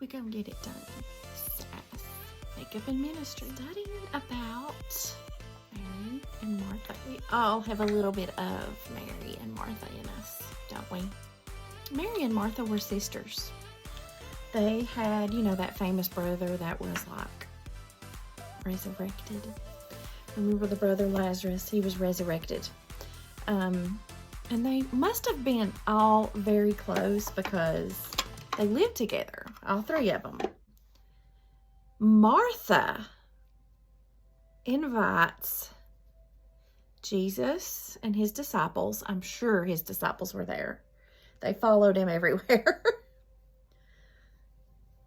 We gonna get it done. Sass. Makeup and ministry. Studying about Mary and Martha. We all have a little bit of Mary and Martha in us, don't we? Mary and Martha were sisters. They had, you know, that famous brother that was like resurrected. Remember the brother Lazarus? He was resurrected. And they must have been all very close because they lived together, all three of them. Martha invites Jesus and his disciples. I'm sure his disciples were there. They followed him everywhere.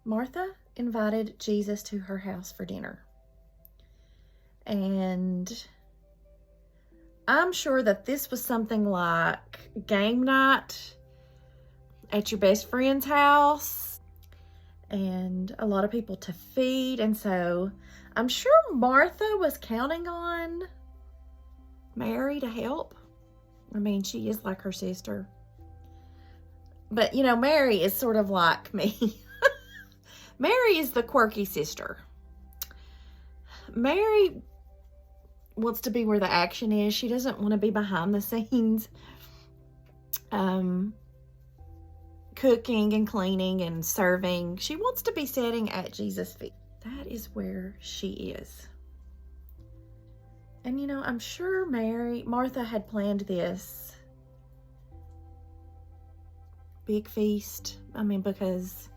Martha invited Jesus to her house for dinner. And I'm sure that this was something like game night at your best friend's house and a lot of people to feed. And so I'm sure Martha was counting on Mary to help. I mean, she is like her sister. But, you know, Mary is sort of like me. Mary is the quirky sister. Mary wants to be where the action is. She doesn't want to be behind the scenes. Cooking and cleaning and serving. She wants to be sitting at Jesus' feet. That is where she is. And you know, I'm sure Martha had planned this big feast. I mean, because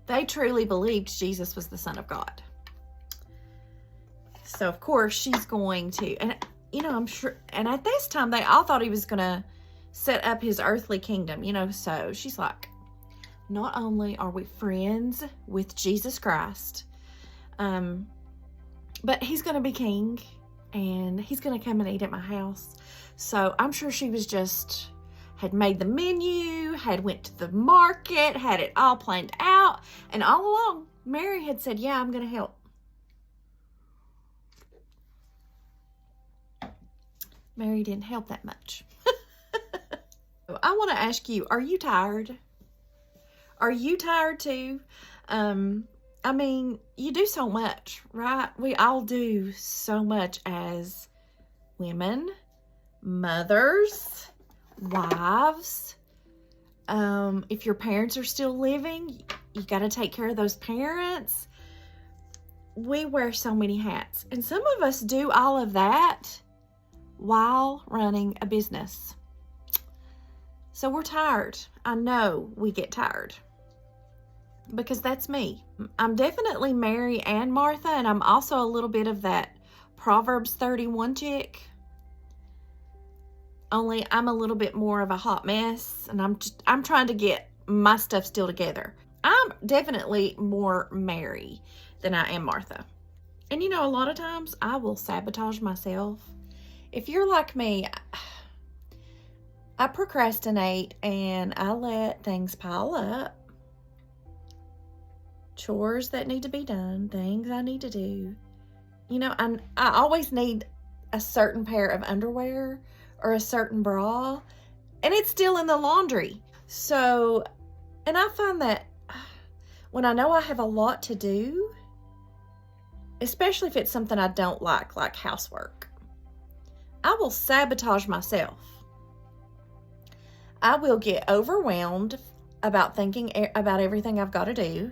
they truly believed Jesus was the Son of God. So of course she's going to, and you know, I'm sure, and at this time they all thought he was going to set up his earthly kingdom, you know. So she's like, not only are we friends with Jesus Christ, but he's going to be king and he's going to come and eat at my house. So I'm sure she was just, had made the menu, had went to the market, had it all planned out. And all along, Mary had said, yeah, I'm going to help. Mary didn't help that much. I want to ask you, are you tired? Are you tired too? I mean, you do so much, right? We all do so much as women, mothers, wives. If your parents are still living, you got to take care of those parents. We wear so many hats. And some of us do all of that while running a business. So we're tired. I know we get tired because that's me. I'm definitely Mary and Martha, and I'm also a little bit of that Proverbs 31 chick. Only I'm a little bit more of a hot mess, and I'm trying to get my stuff still together. I'm definitely more Mary than I am Martha. And you know, a lot of times I will sabotage myself. If you're like me, I procrastinate and I let things pile up. Chores that need to be done, things I need to do. You know, I always need a certain pair of underwear or a certain bra, and it's still in the laundry. So, and I find that when I know I have a lot to do, especially if it's something I don't like housework, I will sabotage myself. I will get overwhelmed about thinking about everything I've got to do,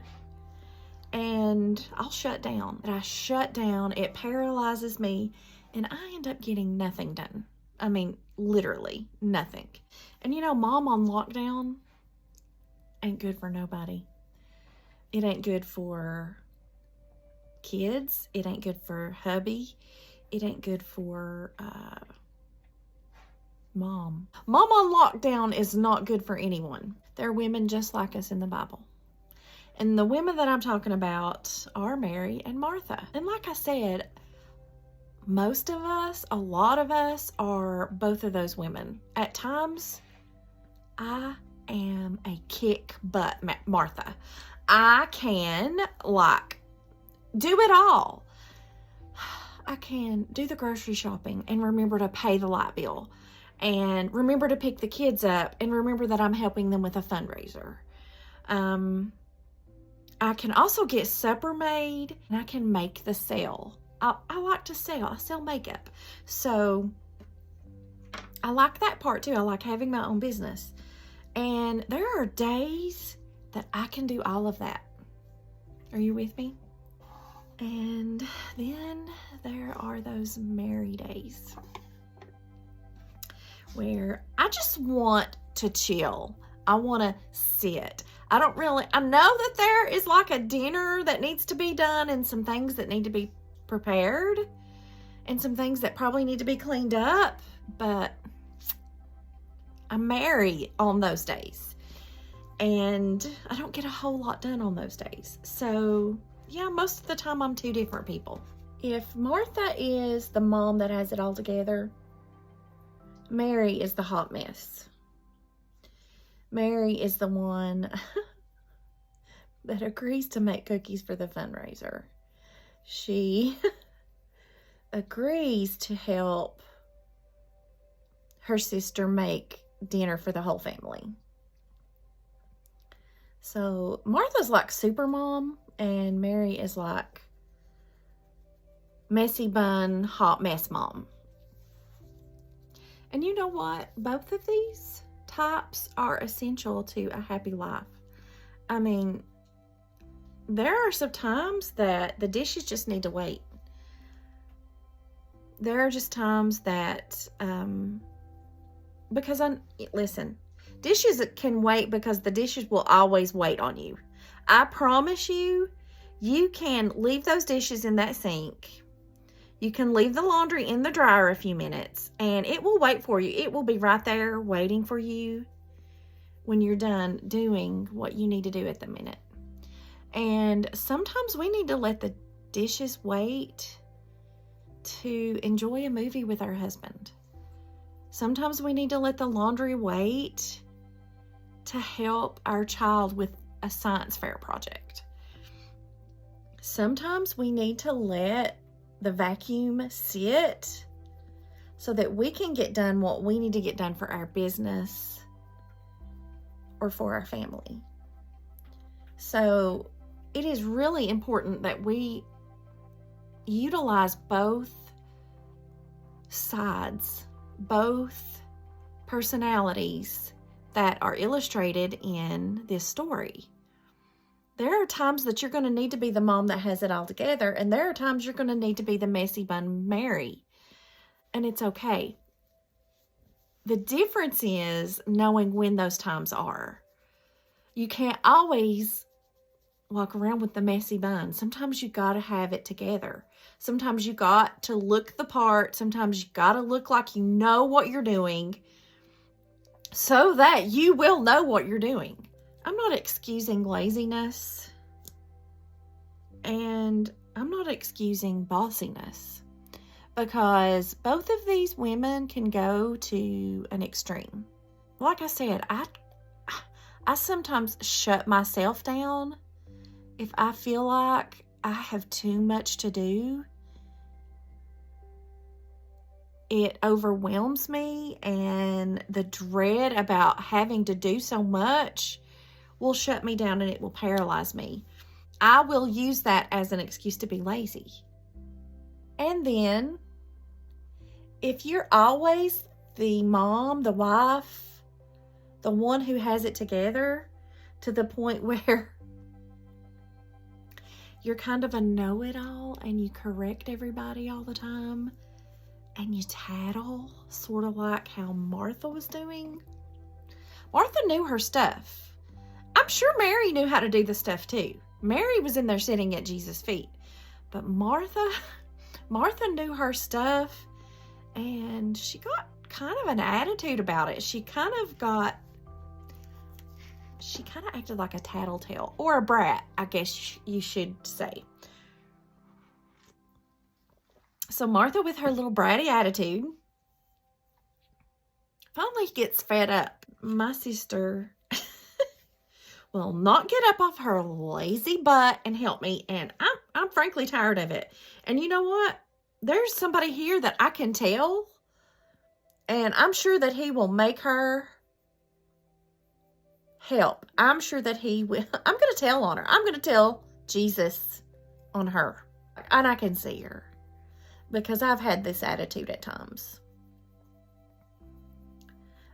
and I'll shut down. And I shut down, it paralyzes me, and I end up getting nothing done. I mean, literally nothing. And you know, mom on lockdown ain't good for nobody. It ain't good for kids. It ain't good for hubby. It ain't good for mom. Mom on lockdown is not good for anyone. There are women just like us in the Bible. And the women that I'm talking about are Mary and Martha. And like I said, most of us, a lot of us are both of those women. At times, I am a kick butt Martha. I can do it all. I can do the grocery shopping and remember to pay the light bill and remember to pick the kids up and remember that I'm helping them with a fundraiser. I can also get supper made, and I can make the sale. I like to sell. I sell makeup. So I like that part too. I like having my own business. And there are days that I can do all of that. Are you with me? And then there are those Mary days where I just want to chill. I want to sit. I know that there is like a dinner that needs to be done and some things that need to be prepared and some things that probably need to be cleaned up, but I'm Mary on those days and I don't get a whole lot done on those days. So yeah, most of the time I'm two different people. If Martha is the mom that has it all together, Mary is the hot mess. Mary is the one that agrees to make cookies for the fundraiser. She agrees to help her sister make dinner for the whole family. So Martha's like super mom and Mary is like messy bun, hot mess mom. And you know what? Both of these types are essential to a happy life. I mean, there are some times that the dishes just need to wait. There are just times that, listen, dishes can wait because the dishes will always wait on you. I promise you, you can leave those dishes in that sink. You can leave the laundry in the dryer a few minutes and it will wait for you. It will be right there waiting for you when you're done doing what you need to do at the minute. And sometimes we need to let the dishes wait to enjoy a movie with our husband. Sometimes we need to let the laundry wait to help our child with a science fair project. Sometimes we need to let the vacuum sit so that we can get done what we need to get done for our business or for our family. So it is really important that we utilize both sides, both personalities that are illustrated in this story. There are times that you're going to need to be the mom that has it all together, and there are times you're going to need to be the messy bun Mary, and it's okay. The difference is knowing when those times are. You can't always walk around with the messy bun. Sometimes you got to have it together. Sometimes you got to look the part. Sometimes you got to look like you know what you're doing so that you will know what you're doing. I'm not excusing laziness, and I'm not excusing bossiness, because both of these women can go to an extreme. Like I said, I sometimes shut myself down if I feel like I have too much to do. It overwhelms me, and the dread about having to do so much will shut me down and it will paralyze me. I will use that as an excuse to be lazy. And then, if you're always the mom, the wife, the one who has it together to the point where you're kind of a know-it-all and you correct everybody all the time and you tattle, sort of like how Martha was doing. Martha knew her stuff. I'm sure Mary knew how to do the stuff too. Mary was in there sitting at Jesus' feet. But Martha knew her stuff, and she got kind of an attitude about it. She kind of acted like a tattletale, or a brat, I guess you should say. So Martha, with her little bratty attitude, finally gets fed up. My sister will not get up off her lazy butt and help me, and I'm frankly tired of it. And you know what? There's somebody here that I can tell, and I'm sure that he will make her help. I'm sure that he will. I'm going to tell on her. I'm going to tell Jesus on her. And I can see her because I've had this attitude at times.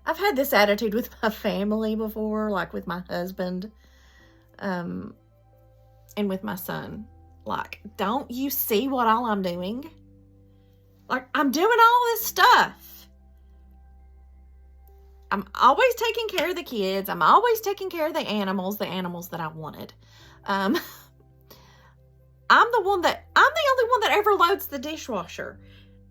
I've had this attitude with my family before, like with my husband, and with my son. Like, don't you see what all I'm doing? Like, I'm doing all this stuff. I'm always taking care of the kids. I'm always taking care of the animals that I wanted. I'm the only one that ever loads the dishwasher.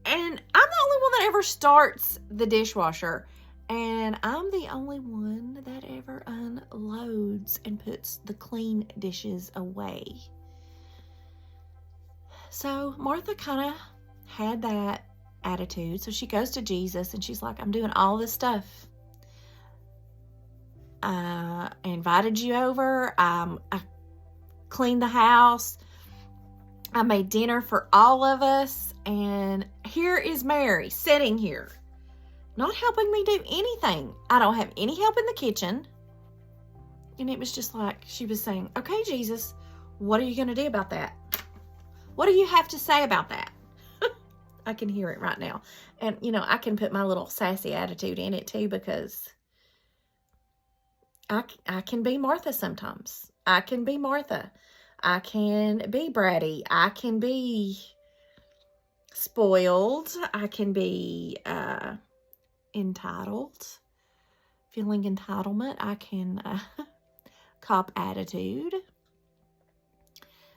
And I'm the only one that ever starts the dishwasher. And I'm the only one that ever unloads and puts the clean dishes away. So Martha kind of had that attitude. So she goes to Jesus and she's like, I'm doing all this stuff. I invited you over. I cleaned the house. I made dinner for all of us. And here is Mary sitting here, not helping me do anything. I don't have any help in the kitchen. And it was just like she was saying, okay, Jesus, what are you going to do about that? What do you have to say about that? I can hear it right now. And, you know, I can put my little sassy attitude in it too, because I can be Martha sometimes. I can be Martha. I can be bratty. I can be spoiled. I can be entitled. Feeling entitlement. I can cop attitude.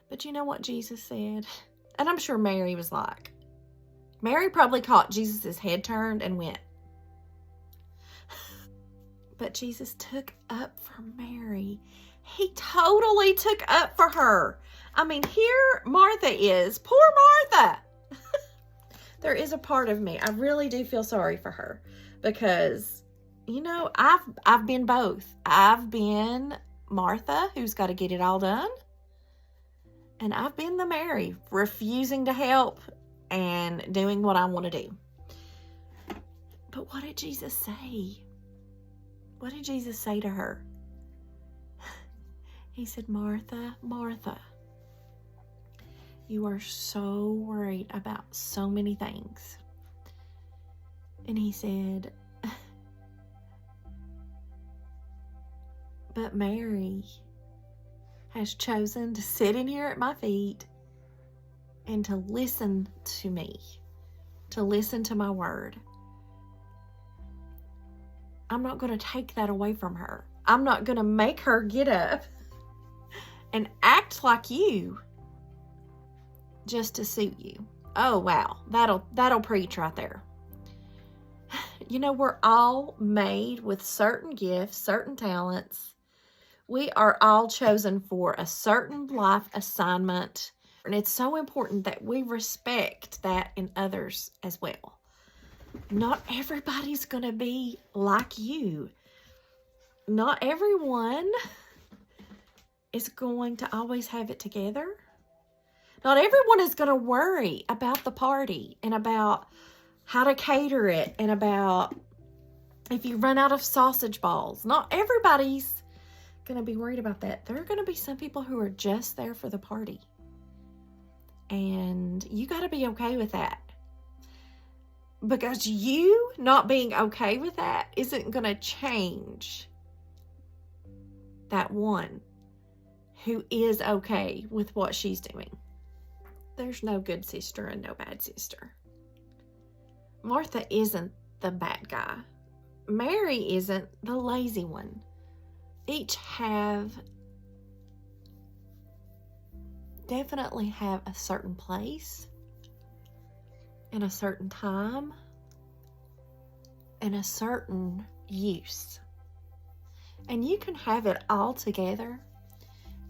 But you know what Jesus said? And I'm sure Mary was like, Mary probably caught Jesus' head turned and went. But Jesus took up for Mary. He totally took up for her. I mean, here Martha is. Poor Martha. There is a part of me, I really do feel sorry for her. Because, you know, I've been both. I've been Martha, who's got to get it all done. And I've been the Mary, refusing to help and doing what I want to do. But what did Jesus say? What did Jesus say to her? He said, Martha, Martha, you are so worried about so many things. And he said, but Mary has chosen to sit in here at my feet and to listen to me, to listen to my word. I'm not going to take that away from her. I'm not going to make her get up and act like you just to suit you. Oh, wow. That'll preach right there. You know, we're all made with certain gifts, certain talents. We are all chosen for a certain life assignment. And it's so important that we respect that in others as well. Not everybody's going to be like you. Not everyone is going to always have it together. Not everyone is going to worry about the party and about how to cater it and about if you run out of sausage balls. Not everybody's going to be worried about that. There are going to be some people who are just there for the party. And you got to be okay with that. Because you not being okay with that isn't going to change that one who is okay with what she's doing. There's no good sister and no bad sister. Martha isn't the bad guy. Mary isn't the lazy one. Each definitely have a certain place and a certain time and a certain use. And you can have it all together.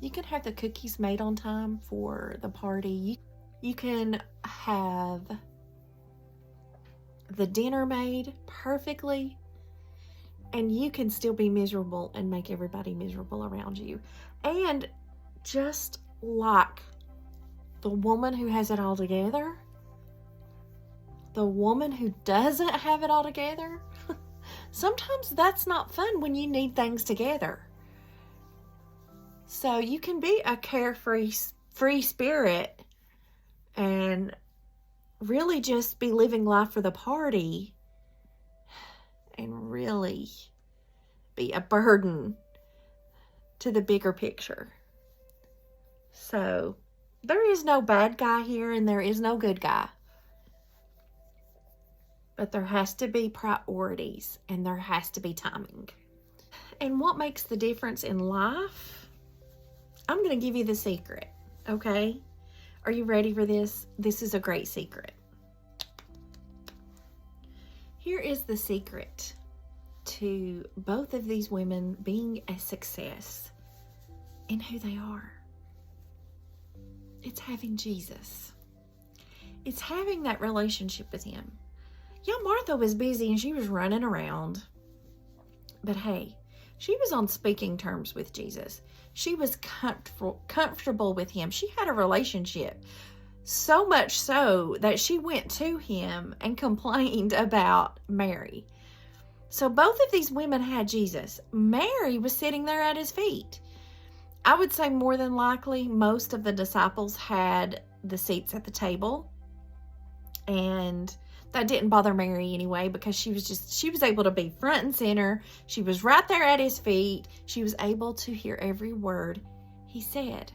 You can have the cookies made on time for the party. You can have the dinner made perfectly, and you can still be miserable and make everybody miserable around you. And just like the woman who has it all together, the woman who doesn't have it all together, sometimes that's not fun when you need things together. So you can be a carefree, free spirit and really just be living life for the party and really be a burden to the bigger picture. So there is no bad guy here and there is no good guy. But there has to be priorities and there has to be timing. And what makes the difference in life? I'm going to give you the secret, okay? Are you ready for this? This is a great secret. Here is the secret to both of these women being a success in who they are. It's having Jesus. It's having that relationship with him. Yeah, Martha was busy and she was running around. But hey, she was on speaking terms with Jesus. She was comfortable with him. She had a relationship. So much so that she went to him and complained about Mary. So both of these women had Jesus. Mary was sitting there at his feet. I would say more than likely most of the disciples had the seats at the table. And that didn't bother Mary anyway, because she was able to be front and center. She was right there at his feet. She was able to hear every word he said.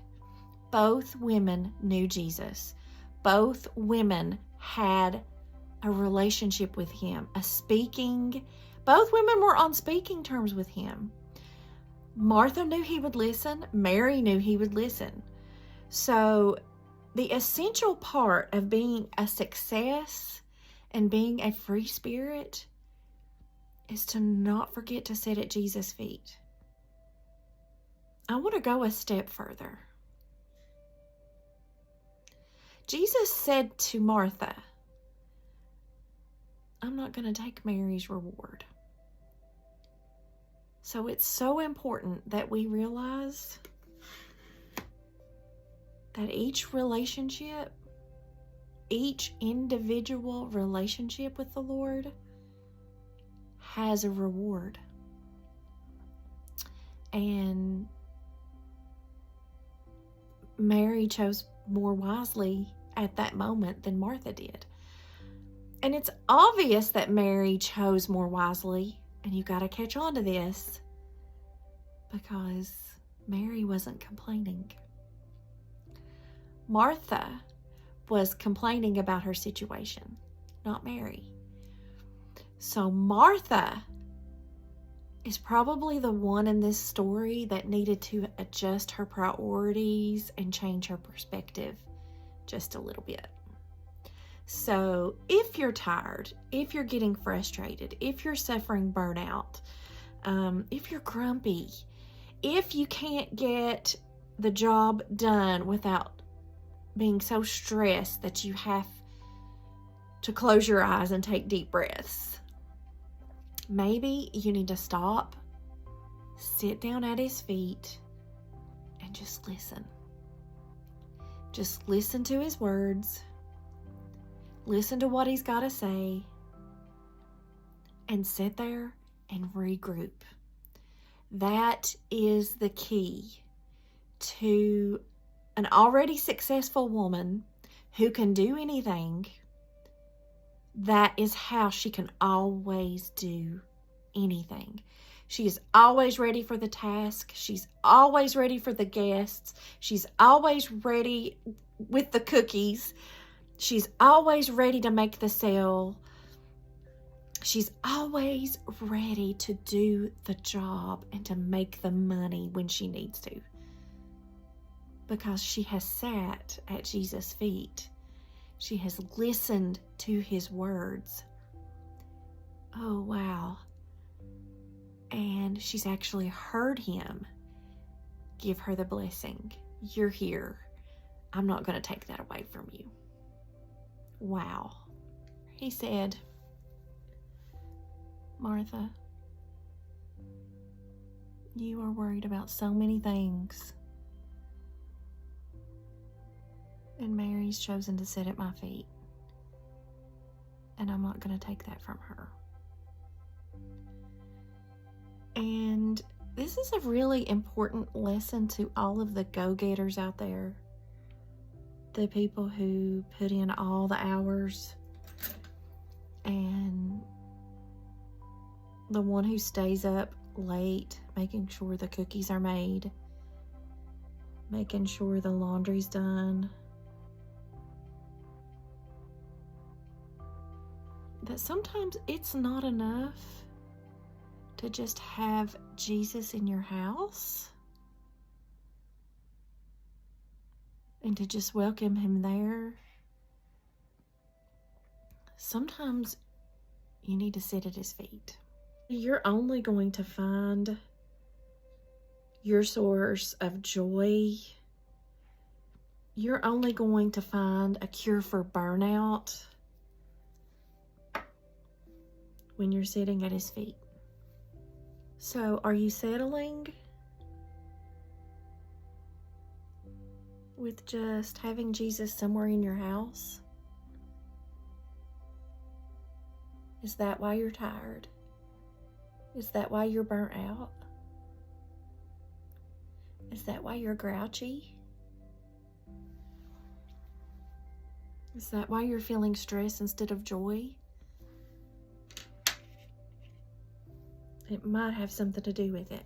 Both women knew Jesus. Both women had a relationship with him, both women were on speaking terms with him. Martha knew he would listen. Mary knew he would listen. So the essential part of being a success and being a free spirit is to not forget to sit at Jesus' feet. I want to go a step further. Jesus said to Martha, I'm not going to take Mary's reward. So it's so important that we realize that each relationship, each individual relationship with the Lord has a reward. And Mary chose more wisely at that moment than Martha did. And it's obvious that Mary chose more wisely, and you got to catch on to this, because Mary wasn't complaining. Martha was complaining about her situation, not Mary. So Martha is probably the one in this story that needed to adjust her priorities and change her perspective just a little bit. So if you're tired, if you're getting frustrated, if you're suffering burnout, if you're grumpy, if you can't get the job done without being so stressed that you have to close your eyes and take deep breaths, maybe you need to stop, sit down at his feet, and just listen. Just listen to his words. Listen to what he's got to say. And sit there and regroup. That is the key to an already successful woman who can do anything. That is how she can always do anything. She is always ready for the task. She's always ready for the guests. She's always ready with the cookies. She's always ready to make the sale. She's always ready to do the job and to make the money when she needs to. Because she has sat at Jesus' feet. She has listened to his words. Oh, wow. And she's actually heard him give her the blessing. You're here. I'm not going to take that away from you. Wow. He said, Martha, you are worried about so many things. And Mary's chosen to sit at my feet. And I'm not going to take that from her. And This is a really important lesson to all of the go-getters out there. The people who put in all the hours, and the one who stays up late making sure the cookies are made, making sure the laundry's done. That sometimes it's not enough to just have Jesus in your house and to just welcome him there. Sometimes you need to sit at his feet. You're only going to find your source of joy. You're only going to find a cure for burnout when you're sitting at his feet. So, are you settling with just having Jesus somewhere in your house? Is that why you're tired? Is that why you're burnt out? Is that why you're grouchy? Is that why you're feeling stress instead of joy? It might have something to do with it.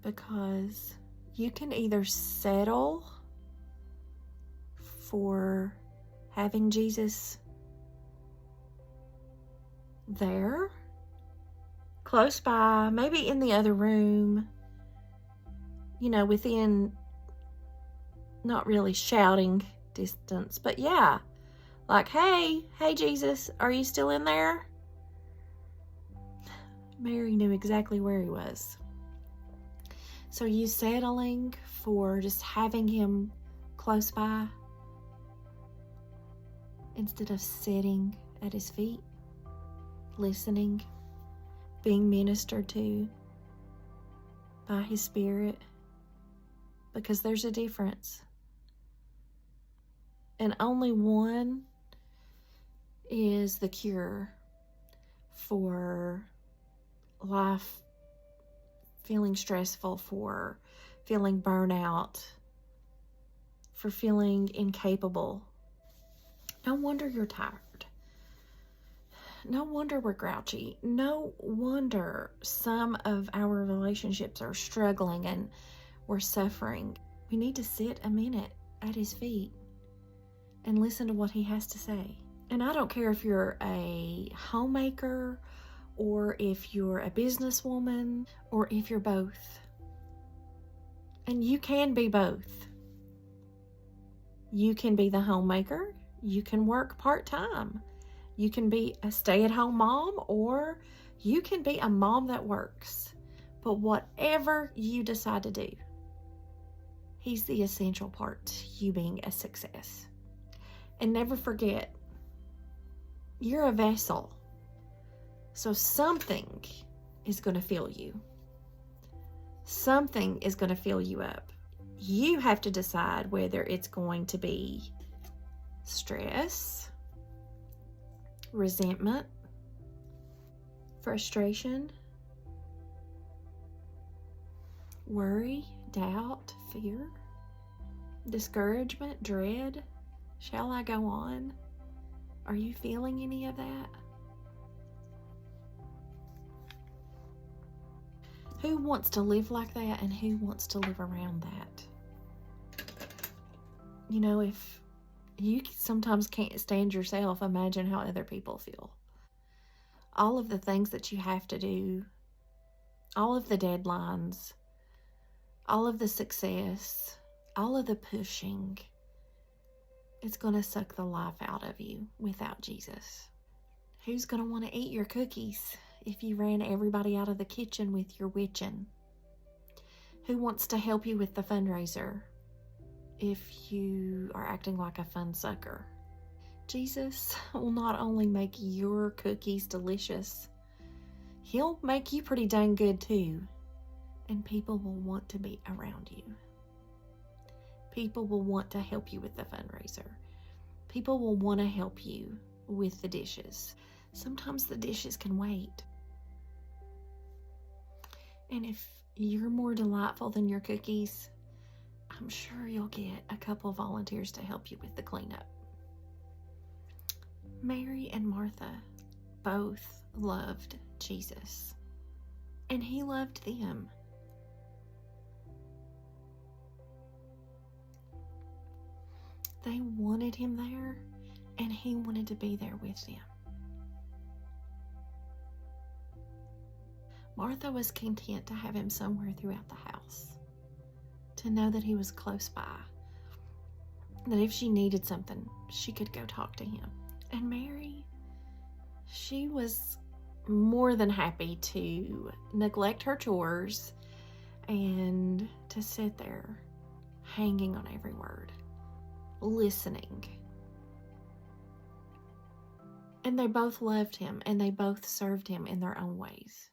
Because you can either settle for having Jesus there, close by, maybe in the other room, within not really shouting distance, but yeah, like, hey Jesus, are you still in there? Mary knew exactly where he was. So are you settling for just having him close by instead of sitting at his feet, listening, being ministered to by his Spirit? Because there's a difference. And only one is the cure for life feeling stressful, for feeling burnout, for feeling incapable. No wonder you're tired. No wonder we're grouchy. No wonder some of our relationships are struggling and we're suffering. We need to sit a minute at his feet and listen to what he has to say. And I don't care if you're a homemaker or if you're a businesswoman or if you're both. And you can be both. You can be the homemaker. You can work part-time. You can be a stay-at-home mom, or you can be a mom that works. But whatever you decide to do, he's the essential part to you being a success. And never forget, you're a vessel. So something is going to fill you. Something is going to fill you up. You have to decide whether it's going to be stress, resentment, frustration, worry, doubt, fear, discouragement, dread. Shall I go on? Are you feeling any of that? Who wants to live like that, and who wants to live around that? If you sometimes can't stand yourself, imagine how other people feel. All of the things that you have to do, all of the deadlines, all of the success, all of the pushing, it's going to suck the life out of you without Jesus. Who's going to want to eat your cookies if you ran everybody out of the kitchen with your witching? Who wants to help you with the fundraiser if you are acting like a fun sucker? Jesus will not only make your cookies delicious, he'll make you pretty dang good too. And people will want to be around you. People will want to help you with the fundraiser. People will want to help you with the dishes. Sometimes the dishes can wait. And if you're more delightful than your cookies, I'm sure you'll get a couple of volunteers to help you with the cleanup. Mary and Martha both loved Jesus, and he loved them. They wanted him there, and he wanted to be there with them. Martha was content to have him somewhere throughout the house, to know that he was close by, that if she needed something, she could go talk to him. And Mary, she was more than happy to neglect her chores and to sit there hanging on every word, listening. And they both loved him, and they both served him in their own ways.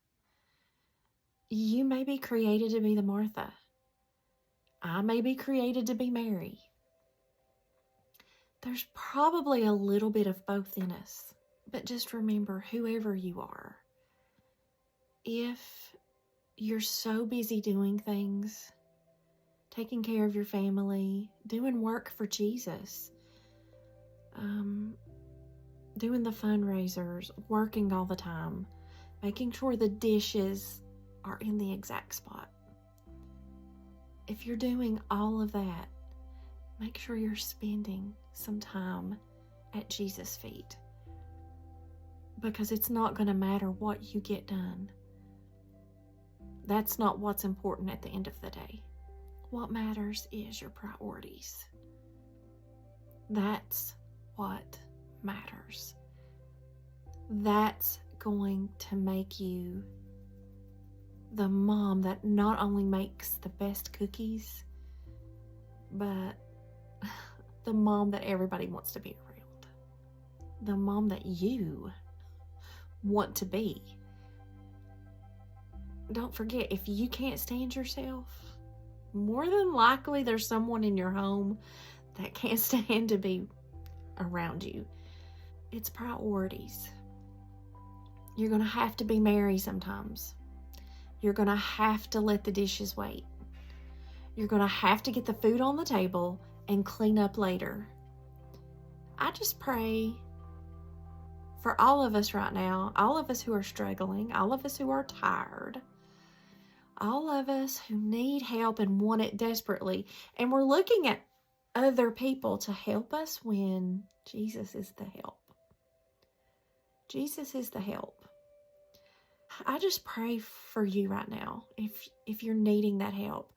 You may be created to be the Martha. I may be created to be Mary. There's probably a little bit of both in us, but just remember, whoever you are, if you're so busy doing things, taking care of your family, doing work for Jesus, doing the fundraisers, working all the time, making sure the dishes are in the exact spot. If you're doing all of that, make sure you're spending some time at Jesus' feet, because it's not going to matter what you get done. That's not what's important at the end of the day. What matters is your priorities. That's what matters. That's going to make you the mom that not only makes the best cookies, but the mom that everybody wants to be around. The mom that you want to be. Don't forget, if you can't stand yourself, more than likely there's someone in your home that can't stand to be around you. It's priorities. You're going to have to be Mary sometimes. You're going to have to let the dishes wait. You're going to have to get the food on the table and clean up later. I just pray for all of us right now, all of us who are struggling, all of us who are tired, all of us who need help and want it desperately, and we're looking at other people to help us when Jesus is the help. Jesus is the help. I just pray for you right now, if you're needing that help.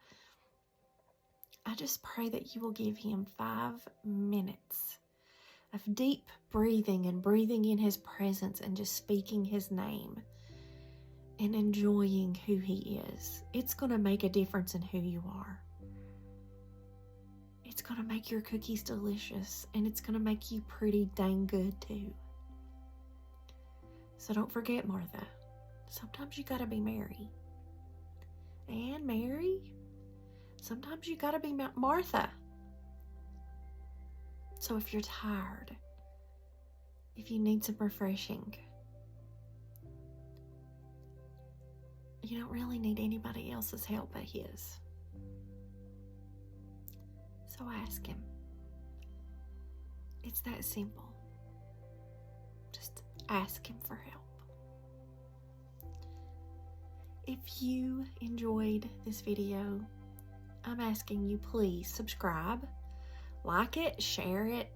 I just pray that you will give him 5 minutes of deep breathing and breathing in his presence and just speaking his name and enjoying who he is. It's going to make a difference in who you are. It's going to make your cookies delicious, and it's going to make you pretty dang good too. So don't forget, Martha, sometimes you got to be Mary. And Mary, sometimes you got to be Martha. So if you're tired, if you need some refreshing, you don't really need anybody else's help but his. So ask him. It's that simple. Just ask him for help. If you enjoyed this video, I'm asking you, please subscribe, like it, share it,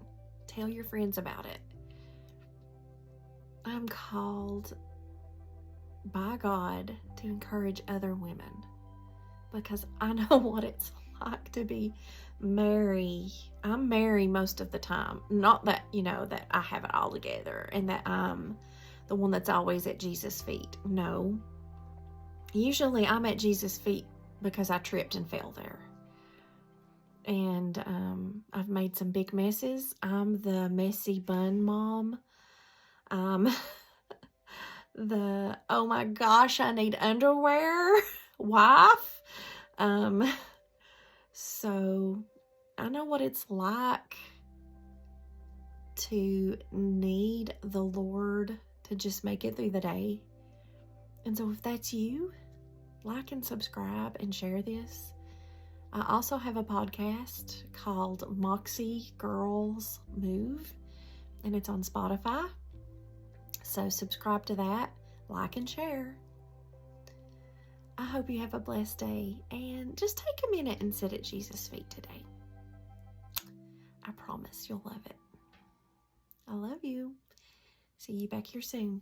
tell your friends about it. I'm called by God to encourage other women, because I know what it's like to be Mary. I'm Mary most of the time. Not that, that I have it all together and that I'm the one that's always at Jesus' feet. No. Usually I'm at Jesus' feet because I tripped and fell there. And I've made some big messes. I'm the messy bun mom. The, oh my gosh, I need underwear wife. So I know what it's like to need the Lord to just make it through the day. And so if that's you, like and subscribe and share this. I also have a podcast called Moxie Girls Move, and it's on Spotify. So subscribe to that, like and share. I hope you have a blessed day, and just take a minute and sit at Jesus' feet today. I promise you'll love it. I love you. See you back here soon.